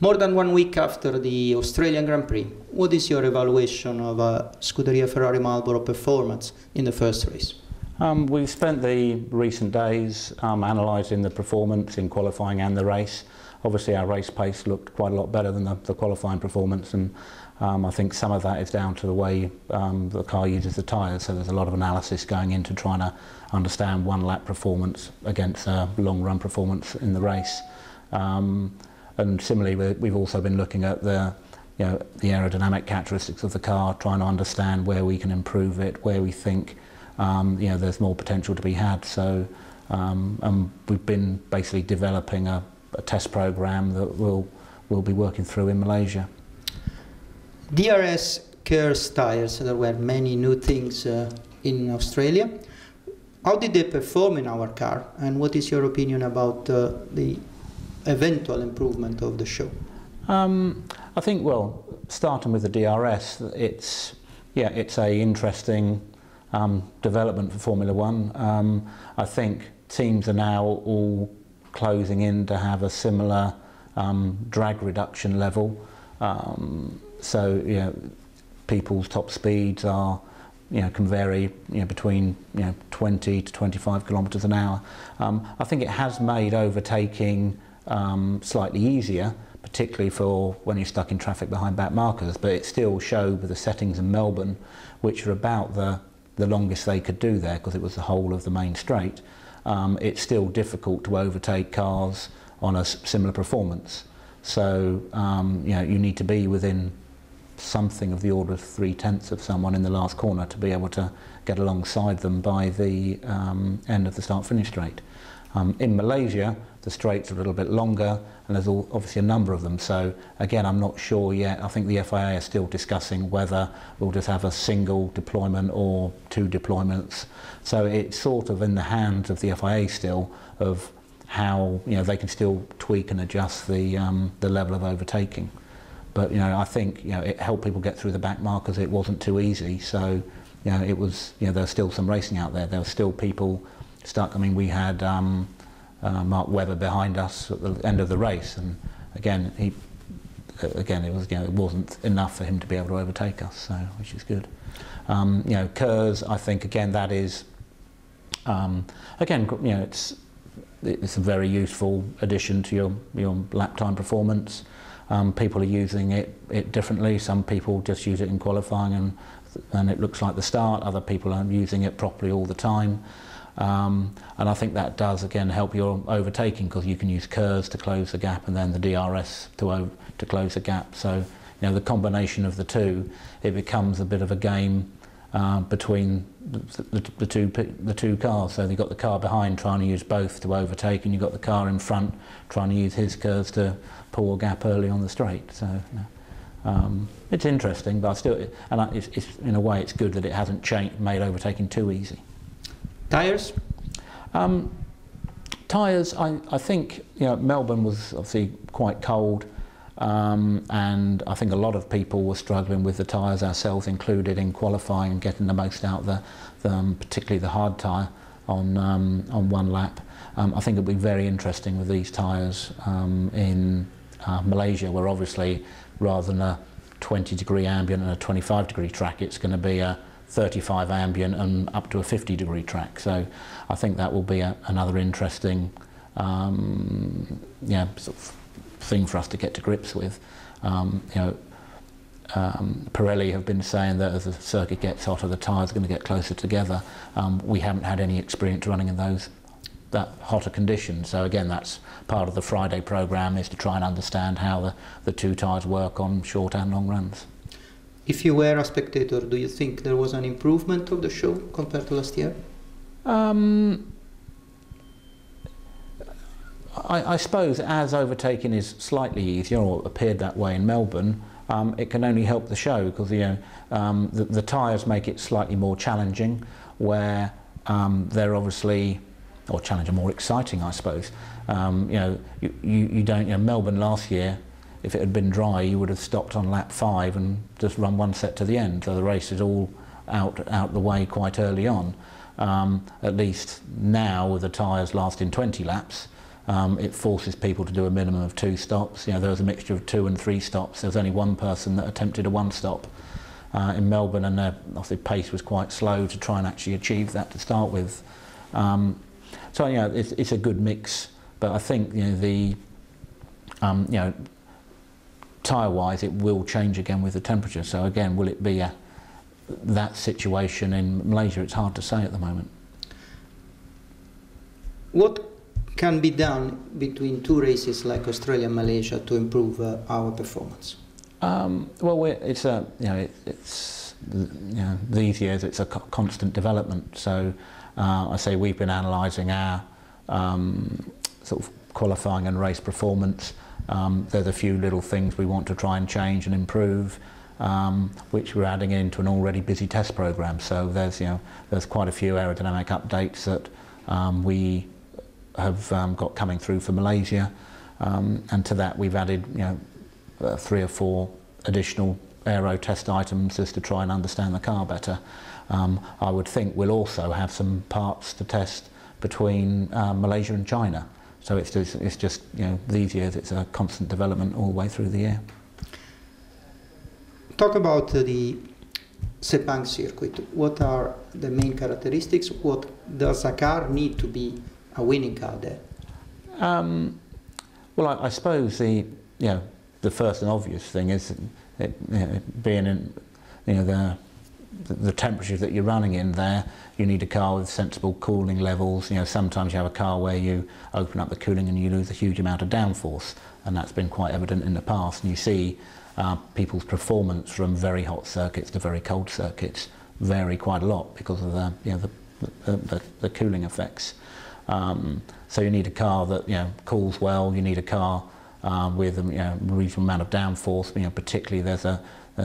More than 1 week after the Australian Grand Prix, what is your evaluation of Scuderia Ferrari Marlboro performance in the first race? We've spent the recent days analysing the performance in qualifying and the race. Obviously our race pace looked quite a lot better than the qualifying performance, and I think some of that is down to the way the car uses the tyres, so there's a lot of analysis going into trying to understand one lap performance against a long run performance in the race. And similarly we've also been looking at the aerodynamic characteristics of the car, trying to understand where we can improve it, where we think there's more potential to be had. So we've been basically developing a test program that we'll be working through in Malaysia. DRS KERS tyres, there were many new things in Australia. How did they perform in our car, and what is your opinion about the eventual improvement of the show? I think, well, starting with the DRS, it's a interesting development for Formula One. I think teams are now all closing in to have a similar drag reduction level. So people's top speeds are can vary between 20 to 25 kilometres an hour. I think it has made overtaking slightly easier, particularly for when you're stuck in traffic behind back markers, but it still showed with the settings in Melbourne, which are about the longest they could do there because it was the whole of the main straight. It's still difficult to overtake cars on a similar performance. So you need to be within something of the order of 3/10 of someone in the last corner to be able to get alongside them by the end of the start-finish straight. In Malaysia, the straights are a little bit longer, and there's obviously a number of them. So again, I'm not sure yet. I think the FIA are still discussing whether we'll just have a single deployment or 2 deployments. So it's sort of in the hands of the FIA still of how they can still tweak and adjust the level of overtaking. But I think it helped people get through the back markers. It wasn't too easy. So it was there's still some racing out there. There were still people stuck. I mean, we had Mark Webber behind us at the end of the race, and again it wasn't enough for him to be able to overtake us, so which is good. KERS, I think again that is it's a very useful addition to your lap time performance. People are using it differently. Some people just use it in qualifying and it looks like the start. Other people are using it properly all the time. And I think that does again help your overtaking, because you can use KERS to close the gap and then the DRS to close the gap. So the combination of the two, it becomes a bit of a game between the two cars. So you've got the car behind trying to use both to overtake, and you've got the car in front trying to use his KERS to pull a gap early on the straight. So it's interesting, but it's in a way it's good that it hasn't made overtaking too easy. Tyres? Tyres, I think Melbourne was obviously quite cold, and I think a lot of people were struggling with the tyres, ourselves included, in qualifying and getting the most out of particularly the hard tyre on one lap. I think it'll be very interesting with these tyres in Malaysia, where obviously rather than a 20-degree ambient and a 25-degree track, it's going to be a 35 ambient and up to a 50-degree track. So I think that will be another interesting sort of thing for us to get to grips with. Pirelli have been saying that as the circuit gets hotter, the tyres are going to get closer together. We haven't had any experience running in that hotter conditions. So again, that's part of the Friday programme, is to try and understand how the two tyres work on short and long runs. If you were a spectator, do you think there was an improvement of the show compared to last year? I suppose as overtaking is slightly easier, or appeared that way in Melbourne, it can only help the show, because the tyres make it slightly more challenging, where they're obviously, or challenging, more exciting, I suppose. You don't. Melbourne last year, if it had been dry, you would have stopped on lap 5 and just run one set to the end. So the race is all out the way quite early on. At least now, with the tyres lasting 20 laps, it forces people to do a minimum of 2 stops. You know, there was a mixture of 2 and 3 stops. There was only one person that attempted a 1 stop in Melbourne, and obviously pace was quite slow to try and actually achieve that to start with. So you know, it's a good mix, but I think you know the you know, tyre-wise it will change again with the temperature. So again, will it be that situation in Malaysia? It's hard to say at the moment. What can be done between 2 races like Australia and Malaysia to improve our performance? Well, it's a it's you know, these years it's a constant development. So I say we've been analysing our sort of qualifying and race performance. There's a few little things we want to try and change and improve, which we're adding into an already busy test programme. So there's quite a few aerodynamic updates that we have got coming through for Malaysia, and to that we've added 3 or 4 additional aero test items just to try and understand the car better. I would think we'll also have some parts to test between Malaysia and China. So it's just these years it's a constant development all the way through the year. Talk about the Sepang circuit. What are the main characteristics? What does a car need to be a winning car there? Well, I suppose the first and obvious thing is being in the temperatures that you're running in there. You need a car with sensible cooling levels. Sometimes you have a car where you open up the cooling and you lose a huge amount of downforce, and that's been quite evident in the past. And you see people's performance from very hot circuits to very cold circuits vary quite a lot because of the cooling effects. So you need a car that cools well. You need a car with a reasonable amount of downforce. Particularly there's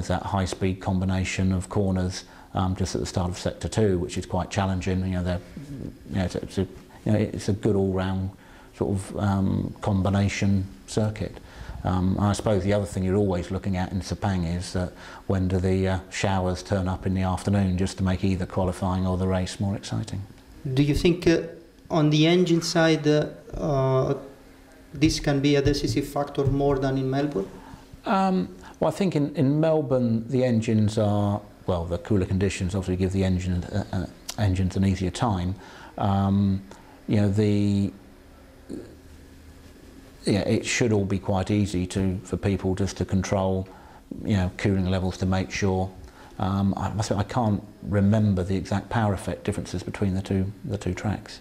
that high-speed combination of corners just at the start of sector 2, which is quite challenging. It's a good all-round sort of combination circuit. And I suppose the other thing you're always looking at in Sepang is that when do the showers turn up in the afternoon, just to make either qualifying or the race more exciting. Do you think on the engine side this can be a decisive factor more than in Melbourne? Well, I think in Melbourne the engines are, well, the cooler conditions obviously give the engines an easier time. It should all be quite easy for people just to control, cooling levels to make sure. I must admit, I can't remember the exact power effect differences between the two tracks.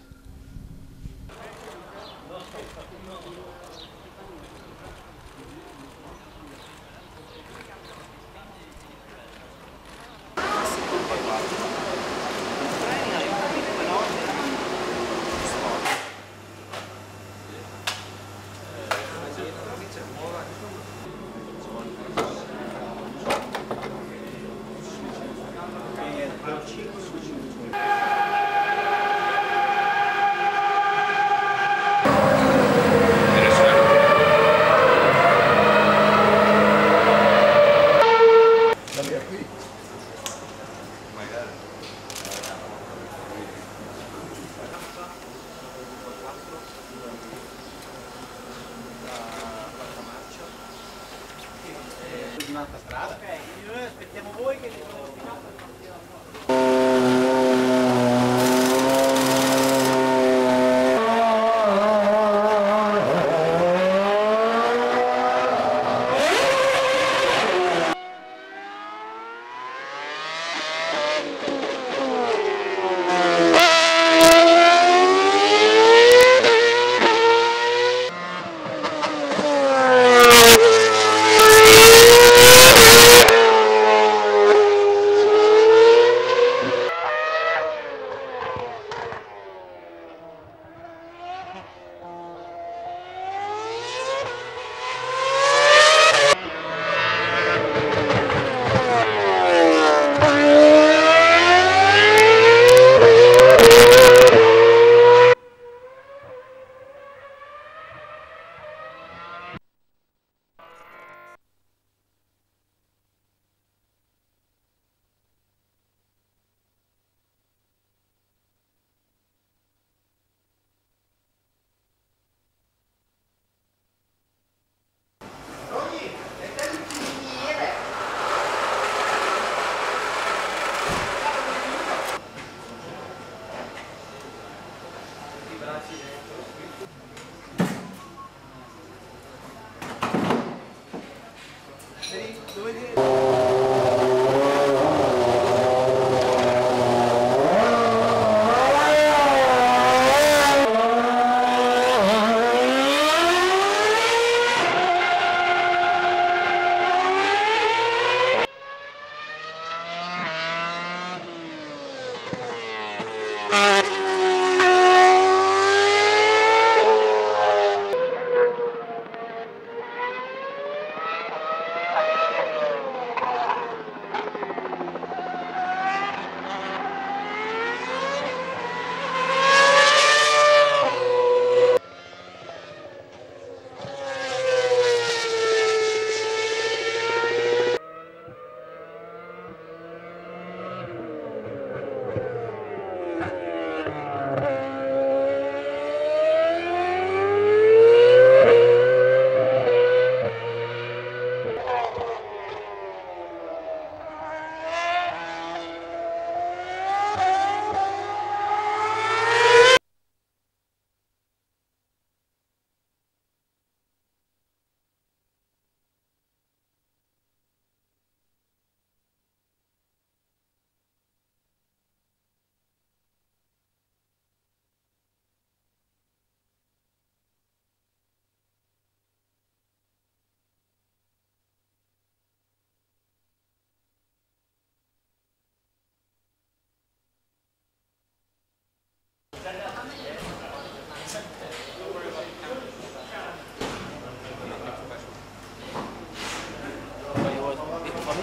Aspettiamo voi che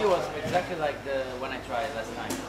was exactly like the when I tried last time.